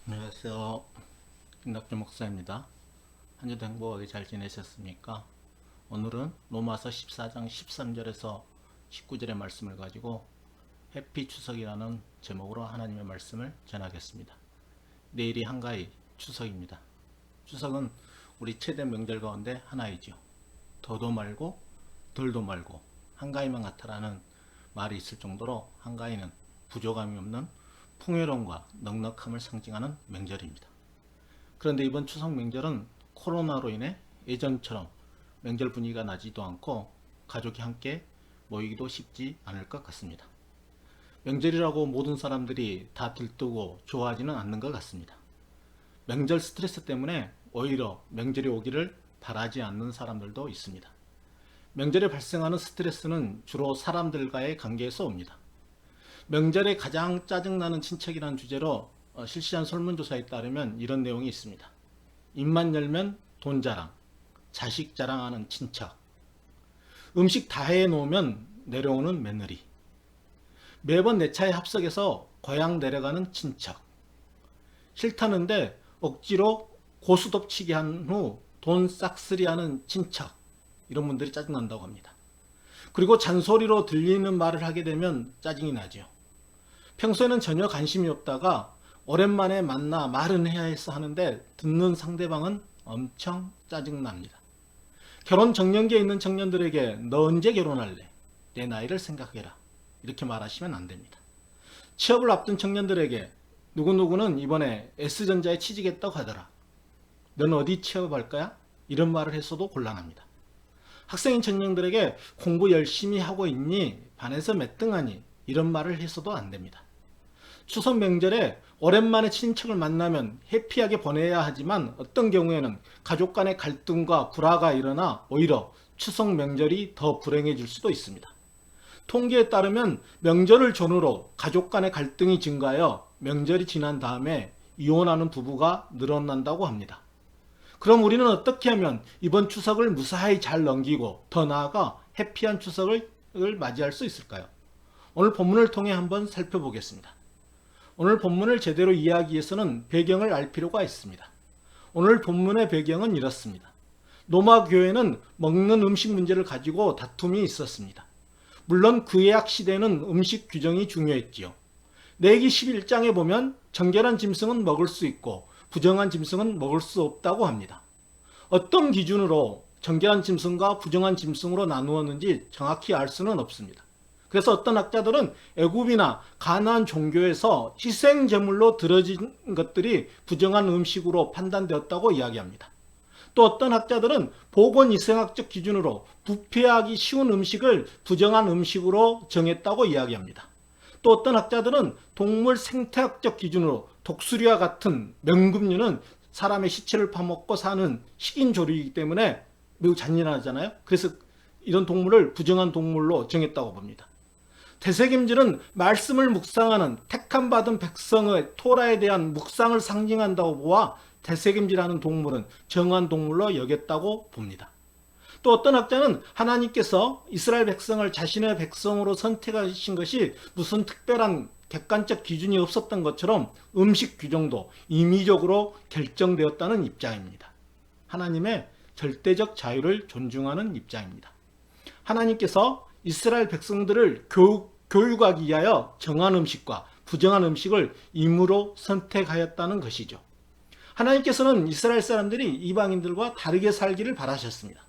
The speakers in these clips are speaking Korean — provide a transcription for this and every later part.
안녕하세요. 김낙준 목사입니다. 한 주도 행복하게 잘 지내셨습니까? 오늘은 로마서 14장 13절에서 19절의 말씀을 가지고 해피 추석이라는 제목으로 하나님의 말씀을 전하겠습니다. 내일이 한가위 추석입니다. 추석은 우리 최대 명절 가운데 하나이죠. 더도 말고 덜도 말고 한가위만 같아라는 말이 있을 정도로 한가위는 부족함이 없는 풍요로움과 넉넉함을 상징하는 명절입니다. 그런데 이번 추석 명절은 코로나로 인해 예전처럼 명절 분위기가 나지도 않고 가족이 함께 모이기도 쉽지 않을 것 같습니다. 명절이라고 모든 사람들이 다 들뜨고 좋아하지는 않는 것 같습니다. 명절 스트레스 때문에 오히려 명절이 오기를 바라지 않는 사람들도 있습니다. 명절에 발생하는 스트레스는 주로 사람들과의 관계에서 옵니다. 명절에 가장 짜증나는 친척이라는 주제로 실시한 설문조사에 따르면 이런 내용이 있습니다. 입만 열면 돈 자랑, 자식 자랑하는 친척, 음식 다 해놓으면 내려오는 며느리, 매번 내 차에 합석해서 고향 내려가는 친척, 싫다는데 억지로 고스톱치기 한 후 돈 싹쓸이 하는 친척, 이런 분들이 짜증난다고 합니다. 그리고 잔소리로 들리는 말을 하게 되면 짜증이 나죠. 평소에는 전혀 관심이 없다가 오랜만에 만나 말은 해야 했어 하는데 듣는 상대방은 엄청 짜증납니다. 결혼 정년기에 있는 청년들에게 너 언제 결혼할래? 내 나이를 생각해라. 이렇게 말하시면 안 됩니다. 취업을 앞둔 청년들에게 누구누구는 이번에 S전자에 취직했다고 하더라. 넌 어디 취업할 거야? 이런 말을 했어도 곤란합니다. 학생인 청년들에게 공부 열심히 하고 있니? 반에서 몇 등 하니? 이런 말을 했어도 안 됩니다. 추석 명절에 오랜만에 친척을 만나면 해피하게 보내야 하지만 어떤 경우에는 가족 간의 갈등과 불화가 일어나 오히려 추석 명절이 더 불행해질 수도 있습니다. 통계에 따르면 명절을 전후로 가족 간의 갈등이 증가하여 명절이 지난 다음에 이혼하는 부부가 늘어난다고 합니다. 그럼 우리는 어떻게 하면 이번 추석을 무사히 잘 넘기고 더 나아가 해피한 추석을 맞이할 수 있을까요? 오늘 본문을 통해 한번 살펴보겠습니다. 오늘 본문을 제대로 이해하기 위해서는 배경을 알 필요가 있습니다. 오늘 본문의 배경은 이렇습니다. 로마 교회는 먹는 음식 문제를 가지고 다툼이 있었습니다. 물론 구약 시대에는 음식 규정이 중요했지요. 레위기 11장에 보면 정결한 짐승은 먹을 수 있고 부정한 짐승은 먹을 수 없다고 합니다. 어떤 기준으로 정결한 짐승과 부정한 짐승으로 나누었는지 정확히 알 수는 없습니다. 그래서 어떤 학자들은 애굽이나 가나안 종교에서 희생 제물로 드려진 것들이 부정한 음식으로 판단되었다고 이야기합니다. 또 어떤 학자들은 보건위생학적 기준으로 부패하기 쉬운 음식을 부정한 음식으로 정했다고 이야기합니다. 또 어떤 학자들은 동물 생태학적 기준으로 독수리와 같은 명금류는 사람의 시체를 파먹고 사는 식인조류이기 때문에 매우 잔인하잖아요. 그래서 이런 동물을 부정한 동물로 정했다고 봅니다. 되새김질은 말씀을 묵상하는 택함 받은 백성의 토라에 대한 묵상을 상징한다고 보아 되새김질하는 동물은 정한 동물로 여겼다고 봅니다. 또 어떤 학자는 하나님께서 이스라엘 백성을 자신의 백성으로 선택하신 것이 무슨 특별한 객관적 기준이 없었던 것처럼 음식 규정도 임의적으로 결정되었다는 입장입니다. 하나님의 절대적 자유를 존중하는 입장입니다. 하나님께서 이스라엘 백성들을 교육하기 위하여 정한 음식과 부정한 음식을 임의로 선택하였다는 것이죠. 하나님께서는 이스라엘 사람들이 이방인들과 다르게 살기를 바라셨습니다.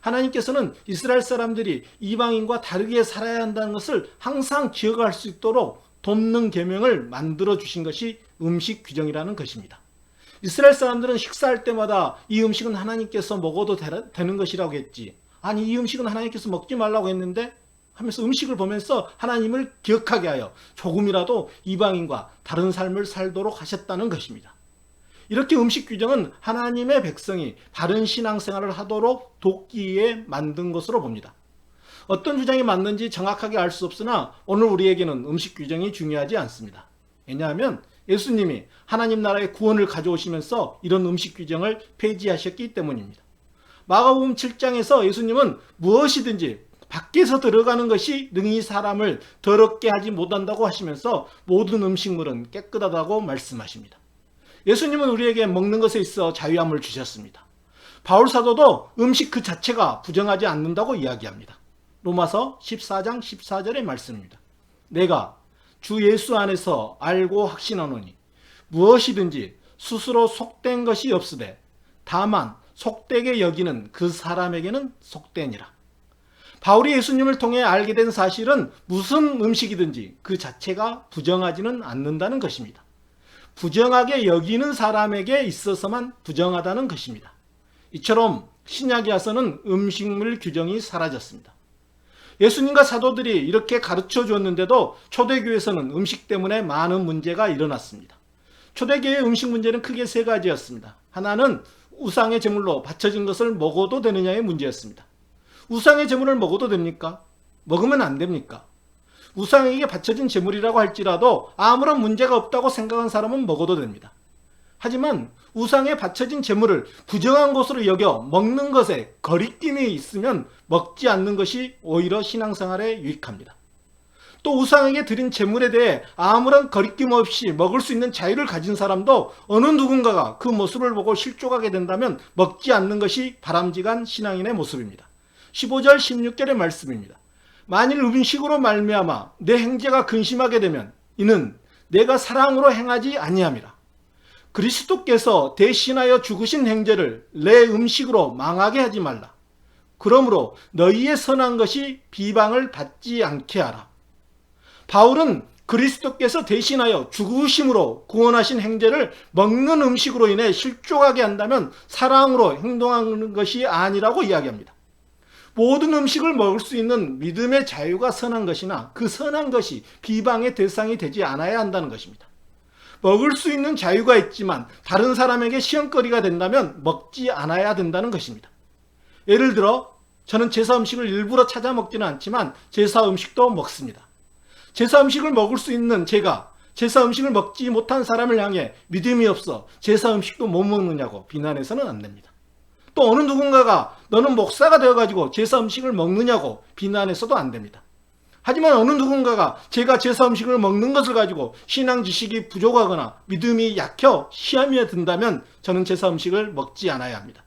하나님께서는 이스라엘 사람들이 이방인과 다르게 살아야 한다는 것을 항상 기억할 수 있도록 돕는 계명을 만들어 주신 것이 음식 규정이라는 것입니다. 이스라엘 사람들은 식사할 때마다 이 음식은 하나님께서 먹어도 되는 것이라고 했지. 아니 이 음식은 하나님께서 먹지 말라고 했는데 하면서 음식을 보면서 하나님을 기억하게 하여 조금이라도 이방인과 다른 삶을 살도록 하셨다는 것입니다. 이렇게 음식 규정은 하나님의 백성이 바른 신앙생활을 하도록 돕기 위해 만든 것으로 봅니다. 어떤 주장이 맞는지 정확하게 알 수 없으나 오늘 우리에게는 음식 규정이 중요하지 않습니다. 왜냐하면 예수님이 하나님 나라의 구원을 가져오시면서 이런 음식 규정을 폐지하셨기 때문입니다. 마가복음 7장에서 예수님은 무엇이든지 밖에서 들어가는 것이 능히 사람을 더럽게 하지 못한다고 하시면서 모든 음식물은 깨끗하다고 말씀하십니다. 예수님은 우리에게 먹는 것에 있어 자유함을 주셨습니다. 바울 사도도 음식 그 자체가 부정하지 않는다고 이야기합니다. 로마서 14장 14절의 말씀입니다. 내가 주 예수 안에서 알고 확신하노니 무엇이든지 스스로 속된 것이 없으되 다만 속되게 여기는 그 사람에게는 속되니라. 바울이 예수님을 통해 알게 된 사실은 무슨 음식이든지 그 자체가 부정하지는 않는다는 것입니다. 부정하게 여기는 사람에게 있어서만 부정하다는 것입니다. 이처럼 신약에 와서는 음식물 규정이 사라졌습니다. 예수님과 사도들이 이렇게 가르쳐 주었는데도 초대교회에서는 음식 때문에 많은 문제가 일어났습니다. 초대교회의 음식 문제는 크게 세 가지였습니다. 하나는 우상의 제물로 바쳐진 것을 먹어도 되느냐의 문제였습니다. 우상의 제물을 먹어도 됩니까? 먹으면 안 됩니까? 우상에게 바쳐진 제물이라고 할지라도 아무런 문제가 없다고 생각한 사람은 먹어도 됩니다. 하지만 우상에 바쳐진 제물을 부정한 것으로 여겨 먹는 것에 거리낌이 있으면 먹지 않는 것이 오히려 신앙생활에 유익합니다. 또 우상에게 드린 제물에 대해 아무런 거리낌 없이 먹을 수 있는 자유를 가진 사람도 어느 누군가가 그 모습을 보고 실족하게 된다면 먹지 않는 것이 바람직한 신앙인의 모습입니다. 15절 16절의 말씀입니다. 만일 음식으로 말미암아 내 행제가 근심하게 되면 이는 내가 사랑으로 행하지 아니함이라. 그리스도께서 대신하여 죽으신 행제를 내 음식으로 망하게 하지 말라. 그러므로 너희의 선한 것이 비방을 받지 않게 하라. 바울은 그리스도께서 대신하여 죽으심으로 구원하신 행제를 먹는 음식으로 인해 실족하게 한다면 사랑으로 행동하는 것이 아니라고 이야기합니다. 모든 음식을 먹을 수 있는 믿음의 자유가 선한 것이나 그 선한 것이 비방의 대상이 되지 않아야 한다는 것입니다. 먹을 수 있는 자유가 있지만 다른 사람에게 시험거리가 된다면 먹지 않아야 된다는 것입니다. 예를 들어 저는 제사 음식을 일부러 찾아 먹지는 않지만 제사 음식도 먹습니다. 제사 음식을 먹을 수 있는 제가 제사 음식을 먹지 못한 사람을 향해 믿음이 없어 제사 음식도 못 먹느냐고 비난해서는 안 됩니다. 또 어느 누군가가 너는 목사가 되어가지고 제사 음식을 먹느냐고 비난해서도 안 됩니다. 하지만 어느 누군가가 제가 제사 음식을 먹는 것을 가지고 신앙 지식이 부족하거나 믿음이 약혀 시험에 든다면 저는 제사 음식을 먹지 않아야 합니다.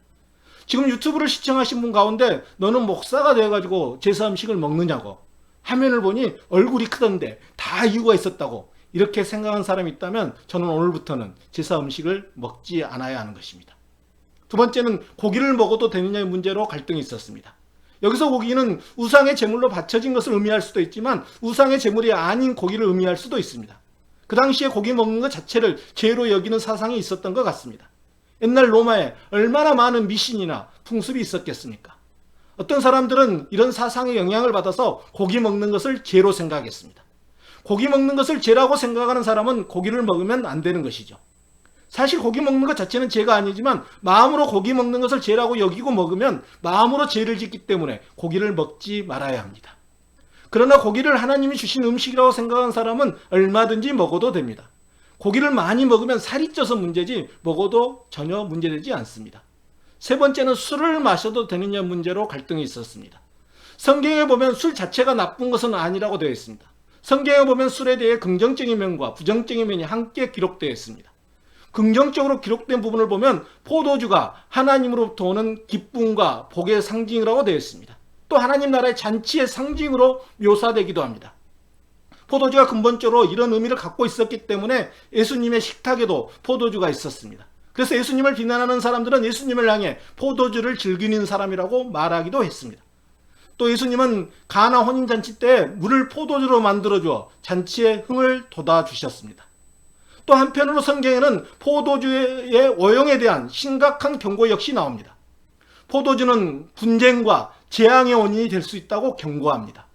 지금 유튜브를 시청하신 분 가운데 너는 목사가 되어가지고 제사 음식을 먹느냐고 화면을 보니 얼굴이 크던데 다 이유가 있었다고 이렇게 생각하는 사람이 있다면 저는 오늘부터는 제사 음식을 먹지 않아야 하는 것입니다. 두 번째는 고기를 먹어도 되느냐의 문제로 갈등이 있었습니다. 여기서 고기는 우상의 제물로 바쳐진 것을 의미할 수도 있지만 우상의 제물이 아닌 고기를 의미할 수도 있습니다. 그 당시에 고기 먹는 것 자체를 죄로 여기는 사상이 있었던 것 같습니다. 옛날 로마에 얼마나 많은 미신이나 풍습이 있었겠습니까? 어떤 사람들은 이런 사상의 영향을 받아서 고기 먹는 것을 죄로 생각했습니다. 고기 먹는 것을 죄라고 생각하는 사람은 고기를 먹으면 안 되는 것이죠. 사실 고기 먹는 것 자체는 죄가 아니지만 마음으로 고기 먹는 것을 죄라고 여기고 먹으면 마음으로 죄를 짓기 때문에 고기를 먹지 말아야 합니다. 그러나 고기를 하나님이 주신 음식이라고 생각하는 사람은 얼마든지 먹어도 됩니다. 고기를 많이 먹으면 살이 쪄서 문제지 먹어도 전혀 문제되지 않습니다. 세 번째는 술을 마셔도 되느냐 문제로 갈등이 있었습니다. 성경에 보면 술 자체가 나쁜 것은 아니라고 되어 있습니다. 성경에 보면 술에 대해 긍정적인 면과 부정적인 면이 함께 기록되어 있습니다. 긍정적으로 기록된 부분을 보면 포도주가 하나님으로부터 오는 기쁨과 복의 상징이라고 되어 있습니다. 또 하나님 나라의 잔치의 상징으로 묘사되기도 합니다. 포도주가 근본적으로 이런 의미를 갖고 있었기 때문에 예수님의 식탁에도 포도주가 있었습니다. 그래서 예수님을 비난하는 사람들은 예수님을 향해 포도주를 즐기는 사람이라고 말하기도 했습니다. 또 예수님은 가나 혼인잔치 때 물을 포도주로 만들어주어 잔치의 흥을 돋아주셨습니다. 또 한편으로 성경에는 포도주의 오용에 대한 심각한 경고 역시 나옵니다. 포도주는 분쟁과 재앙의 원인이 될 수 있다고 경고합니다.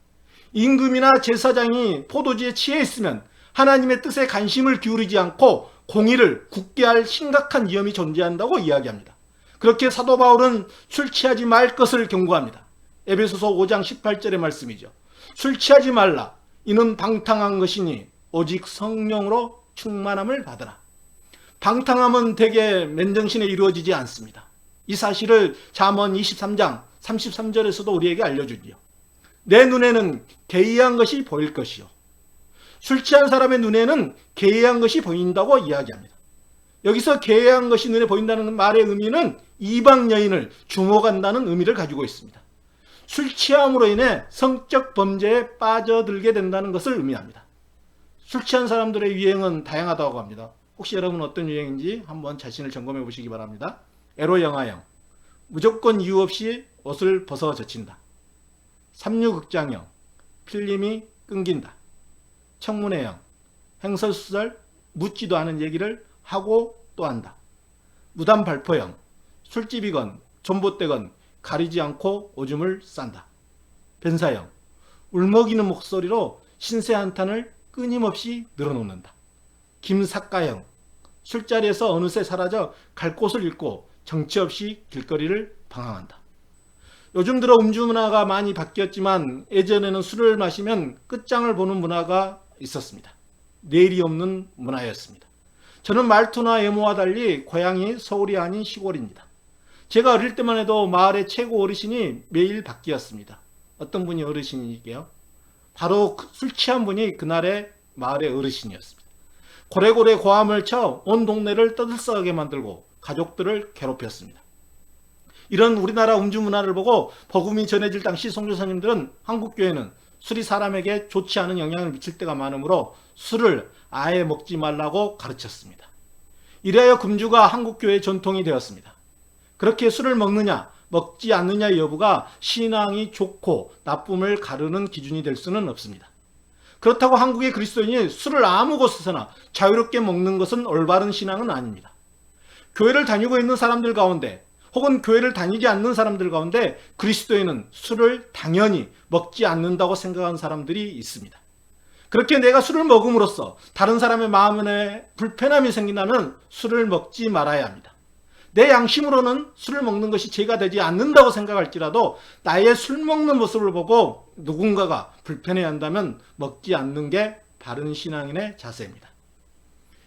임금이나 제사장이 포도주에 취해 있으면 하나님의 뜻에 관심을 기울이지 않고 공의를 굳게 할 심각한 위험이 존재한다고 이야기합니다. 그렇게 사도 바울은 술 취하지 말 것을 경고합니다. 에베소서 5장 18절의 말씀이죠. 술 취하지 말라. 이는 방탕한 것이니 오직 성령으로 충만함을 받으라. 방탕함은 대개 맨정신에 이루어지지 않습니다. 이 사실을 잠언 23장 33절에서도 우리에게 알려주지요. 내 눈에는 개의한 것이 보일 것이요. 술 취한 사람의 눈에는 개의한 것이 보인다고 이야기합니다. 여기서 개해한 것이 눈에 보인다는 말의 의미는 이방 여인을 주목한다는 의미를 가지고 있습니다. 술 취함으로 인해 성적 범죄에 빠져들게 된다는 것을 의미합니다. 술 취한 사람들의 유행은 다양하다고 합니다. 혹시 여러분 어떤 유행인지 한번 자신을 점검해 보시기 바랍니다. 에로 영화형, 무조건 이유 없이 옷을 벗어 젖힌다. 삼류극장형, 필름이 끊긴다. 청문회형, 횡설수설, 묻지도 않은 얘기를 하고 또 한다. 무단 발포형, 술집이건 존봇대건 가리지 않고 오줌을 싼다. 변사형, 울먹이는 목소리로 신세 한탄을 끊임없이 늘어놓는다. 김삿가형, 술자리에서 어느새 사라져 갈 곳을 잃고 정처 없이 길거리를 방황한다. 요즘 들어 음주 문화가 많이 바뀌었지만 예전에는 술을 마시면 끝장을 보는 문화가 있었습니다. 내일이 없는 문화였습니다. 저는 말투나 외모와 달리 고향이 서울이 아닌 시골입니다. 제가 어릴 때만 해도 마을의 최고 어르신이 매일 바뀌었습니다. 어떤 분이 어르신이게요? 바로 술 취한 분이 그날의 마을의 어르신이었습니다. 고래고래 고함을 쳐 온 동네를 떠들썩하게 만들고 가족들을 괴롭혔습니다. 이런 우리나라 음주 문화를 보고 복음이 전해질 당시 선교사님들은 한국교회는 술이 사람에게 좋지 않은 영향을 미칠 때가 많으므로 술을 아예 먹지 말라고 가르쳤습니다. 이래야 금주가 한국교회의 전통이 되었습니다. 그렇게 술을 먹느냐 먹지 않느냐의 여부가 신앙이 좋고 나쁨을 가르는 기준이 될 수는 없습니다. 그렇다고 한국의 그리스도인이 술을 아무 곳에서나 자유롭게 먹는 것은 올바른 신앙은 아닙니다. 교회를 다니고 있는 사람들 가운데 혹은 교회를 다니지 않는 사람들 가운데 그리스도인은 술을 당연히 먹지 않는다고 생각하는 사람들이 있습니다. 그렇게 내가 술을 먹음으로써 다른 사람의 마음에 불편함이 생긴다면 술을 먹지 말아야 합니다. 내 양심으로는 술을 먹는 것이 죄가 되지 않는다고 생각할지라도 나의 술 먹는 모습을 보고 누군가가 불편해한다면 먹지 않는 게 바른 신앙인의 자세입니다.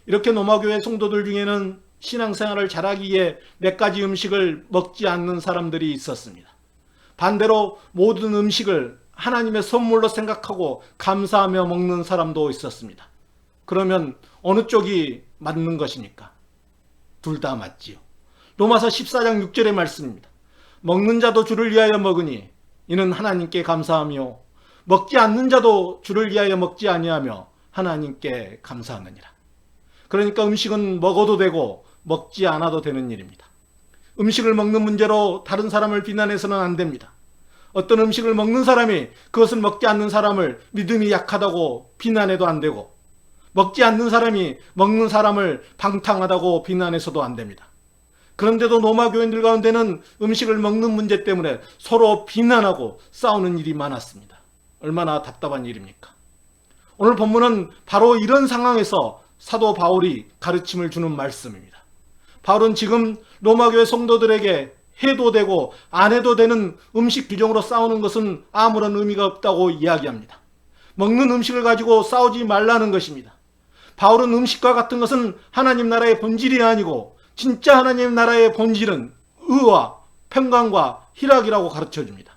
이렇게 노마교회 성도들 중에는 신앙생활을 잘하기 위해 몇 가지 음식을 먹지 않는 사람들이 있었습니다. 반대로 모든 음식을 하나님의 선물로 생각하고 감사하며 먹는 사람도 있었습니다. 그러면 어느 쪽이 맞는 것입니까? 둘 다 맞지요. 로마서 14장 6절의 말씀입니다. 먹는 자도 주를 위하여 먹으니 이는 하나님께 감사하며 먹지 않는 자도 주를 위하여 먹지 아니하며 하나님께 감사하느니라. 그러니까 음식은 먹어도 되고 먹지 않아도 되는 일입니다. 음식을 먹는 문제로 다른 사람을 비난해서는 안 됩니다. 어떤 음식을 먹는 사람이 그것을 먹지 않는 사람을 믿음이 약하다고 비난해도 안 되고 먹지 않는 사람이 먹는 사람을 방탕하다고 비난해서도 안 됩니다. 그런데도 로마 교인들 가운데는 음식을 먹는 문제 때문에 서로 비난하고 싸우는 일이 많았습니다. 얼마나 답답한 일입니까? 오늘 본문은 바로 이런 상황에서 사도 바울이 가르침을 주는 말씀입니다. 바울은 지금 로마교회 성도들에게 해도 되고 안 해도 되는 음식 규정으로 싸우는 것은 아무런 의미가 없다고 이야기합니다. 먹는 음식을 가지고 싸우지 말라는 것입니다. 바울은 음식과 같은 것은 하나님 나라의 본질이 아니고 진짜 하나님 나라의 본질은 의와 평강과 희락이라고 가르쳐줍니다.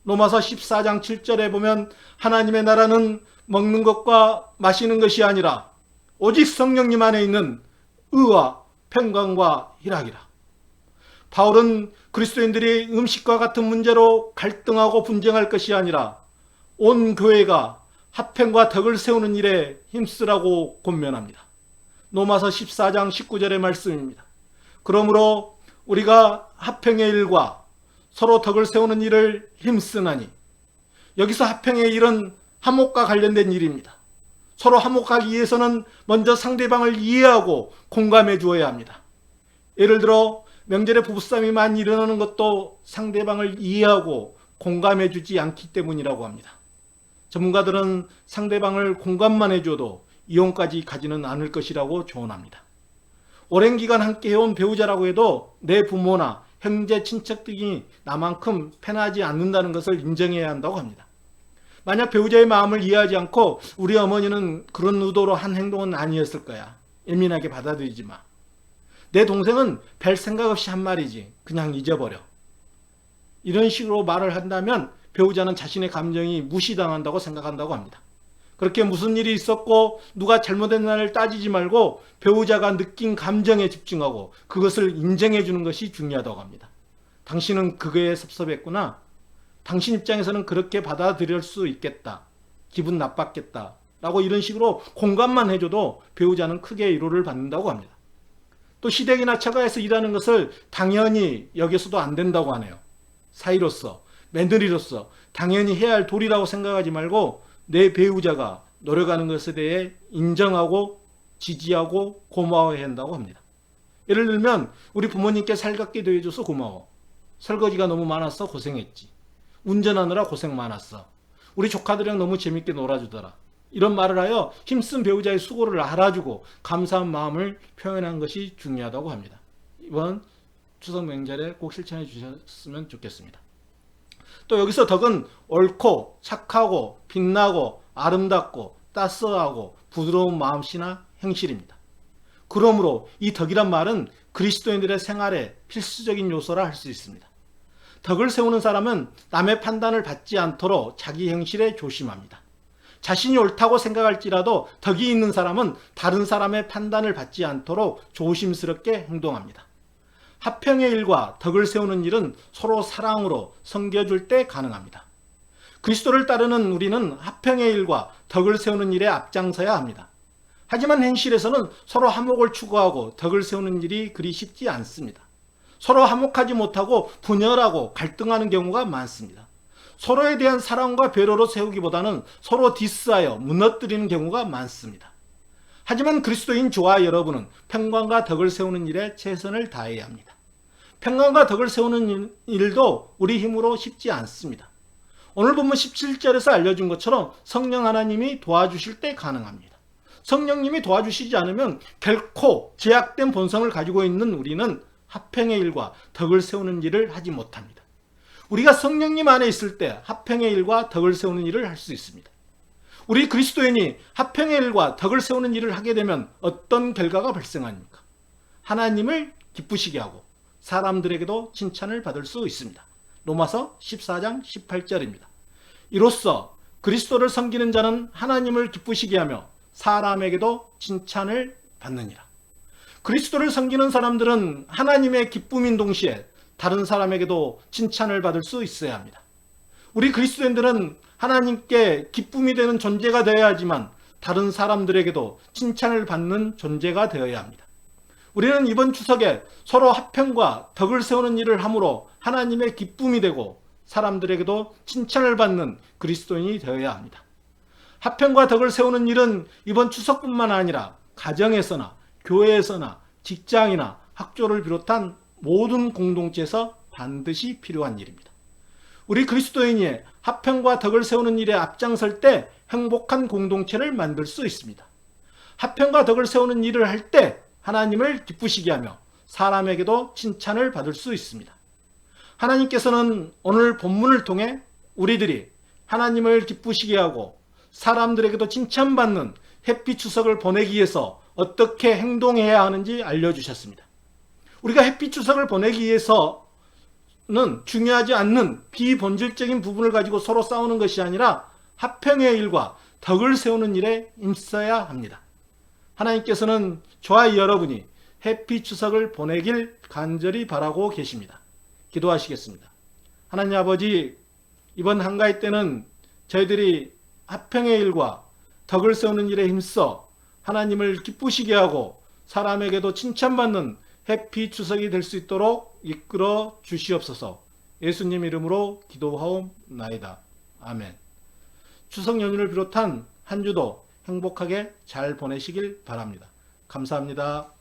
로마서 14장 7절에 보면 하나님의 나라는 먹는 것과 마시는 것이 아니라 오직 성령님 안에 있는 의와 평강과 희락이라. 바울은 그리스도인들이 음식과 같은 문제로 갈등하고 분쟁할 것이 아니라 온 교회가 화평과 덕을 세우는 일에 힘쓰라고 권면합니다. 로마서 14장 19절의 말씀입니다. 그러므로 우리가 화평의 일과 서로 덕을 세우는 일을 힘쓰나니, 여기서 화평의 일은 화목과 관련된 일입니다. 서로 화목하기 위해서는 먼저 상대방을 이해하고 공감해 주어야 합니다. 예를 들어 명절에 부부싸움이 많이 일어나는 것도 상대방을 이해하고 공감해 주지 않기 때문이라고 합니다. 전문가들은 상대방을 공감만 해줘도 이혼까지 가지는 않을 것이라고 조언합니다. 오랜 기간 함께 해온 배우자라고 해도 내 부모나 형제 친척 등이 나만큼 편하지 않는다는 것을 인정해야 한다고 합니다. 만약 배우자의 마음을 이해하지 않고 우리 어머니는 그런 의도로 한 행동은 아니었을 거야, 예민하게 받아들이지 마, 내 동생은 별 생각 없이 한 말이지, 그냥 잊어버려, 이런 식으로 말을 한다면 배우자는 자신의 감정이 무시당한다고 생각한다고 합니다. 그렇게 무슨 일이 있었고 누가 잘못했나를 따지지 말고 배우자가 느낀 감정에 집중하고 그것을 인정해 주는 것이 중요하다고 합니다. 당신은 그거에 섭섭했구나. 당신 입장에서는 그렇게 받아들일 수 있겠다. 기분 나빴겠다. 라고 이런 식으로 공감만 해줘도 배우자는 크게 위로를 받는다고 합니다. 또 시댁이나 처가에서 일하는 것을 당연히 여기서도 안 된다고 하네요. 사위로서, 며느리로서 당연히 해야 할 도리라고 생각하지 말고 내 배우자가 노력하는 것에 대해 인정하고 지지하고 고마워해야 한다고 합니다. 예를 들면 우리 부모님께 살갑게 대해줘서 고마워. 설거지가 너무 많아서 고생했지. 운전하느라 고생 많았어. 우리 조카들이랑 너무 재밌게 놀아주더라. 이런 말을 하여 힘쓴 배우자의 수고를 알아주고 감사한 마음을 표현한 것이 중요하다고 합니다. 이번 추석 명절에 꼭 실천해 주셨으면 좋겠습니다. 또 여기서 덕은 옳고 착하고 빛나고 아름답고 따스하고 부드러운 마음씨나 행실입니다. 그러므로 이 덕이란 말은 그리스도인들의 생활에 필수적인 요소라 할 수 있습니다. 덕을 세우는 사람은 남의 판단을 받지 않도록 자기 행실에 조심합니다. 자신이 옳다고 생각할지라도 덕이 있는 사람은 다른 사람의 판단을 받지 않도록 조심스럽게 행동합니다. 화평의 일과 덕을 세우는 일은 서로 사랑으로 섬겨줄 때 가능합니다. 그리스도를 따르는 우리는 화평의 일과 덕을 세우는 일에 앞장서야 합니다. 하지만 현실에서는 서로 화목을 추구하고 덕을 세우는 일이 그리 쉽지 않습니다. 서로 화목하지 못하고 분열하고 갈등하는 경우가 많습니다. 서로에 대한 사랑과 배려로 세우기보다는 서로 디스하여 무너뜨리는 경우가 많습니다. 하지만 그리스도인 저와 여러분은 평강과 덕을 세우는 일에 최선을 다해야 합니다. 평강과 덕을 세우는 일도 우리 힘으로 쉽지 않습니다. 오늘 본문 17절에서 알려준 것처럼 성령 하나님이 도와주실 때 가능합니다. 성령님이 도와주시지 않으면 결코 제약된 본성을 가지고 있는 우리는 화평의 일과 덕을 세우는 일을 하지 못합니다. 우리가 성령님 안에 있을 때 화평의 일과 덕을 세우는 일을 할 수 있습니다. 우리 그리스도인이 화평의 일과 덕을 세우는 일을 하게 되면 어떤 결과가 발생합니까? 하나님을 기쁘시게 하고 사람들에게도 칭찬을 받을 수 있습니다. 로마서 14장 18절입니다. 이로써 그리스도를 섬기는 자는 하나님을 기쁘시게 하며 사람에게도 칭찬을 받느니라. 그리스도를 섬기는 사람들은 하나님의 기쁨인 동시에 다른 사람에게도 칭찬을 받을 수 있어야 합니다. 우리 그리스도인들은 하나님께 기쁨이 되는 존재가 되어야 하지만 다른 사람들에게도 칭찬을 받는 존재가 되어야 합니다. 우리는 이번 추석에 서로 화평과 덕을 세우는 일을 함으로 하나님의 기쁨이 되고 사람들에게도 칭찬을 받는 그리스도인이 되어야 합니다. 화평과 덕을 세우는 일은 이번 추석뿐만 아니라 가정에서나 교회에서나 직장이나 학교를 비롯한 모든 공동체에서 반드시 필요한 일입니다. 우리 그리스도인이 화평과 덕을 세우는 일에 앞장설 때 행복한 공동체를 만들 수 있습니다. 화평과 덕을 세우는 일을 할 때 하나님을 기쁘시게 하며 사람에게도 칭찬을 받을 수 있습니다. 하나님께서는 오늘 본문을 통해 우리들이 하나님을 기쁘시게 하고 사람들에게도 칭찬받는 햇빛 추석을 보내기 위해서 어떻게 행동해야 하는지 알려주셨습니다. 우리가 햇빛 추석을 보내기 위해서는 중요하지 않는 비본질적인 부분을 가지고 서로 싸우는 것이 아니라 화평의 일과 덕을 세우는 일에 힘써야 합니다. 하나님께서는 저와 여러분이 햇빛 추석을 보내길 간절히 바라고 계십니다. 기도하시겠습니다. 하나님 아버지, 이번 한가위 때는 저희들이 화평의 일과 덕을 세우는 일에 힘써 하나님을 기쁘시게 하고 사람에게도 칭찬받는 햇빛 추석이 될 수 있도록 이끌어 주시옵소서. 예수님 이름으로 기도하옵나이다. 아멘. 추석 연휴를 비롯한 한 주도 행복하게 잘 보내시길 바랍니다. 감사합니다.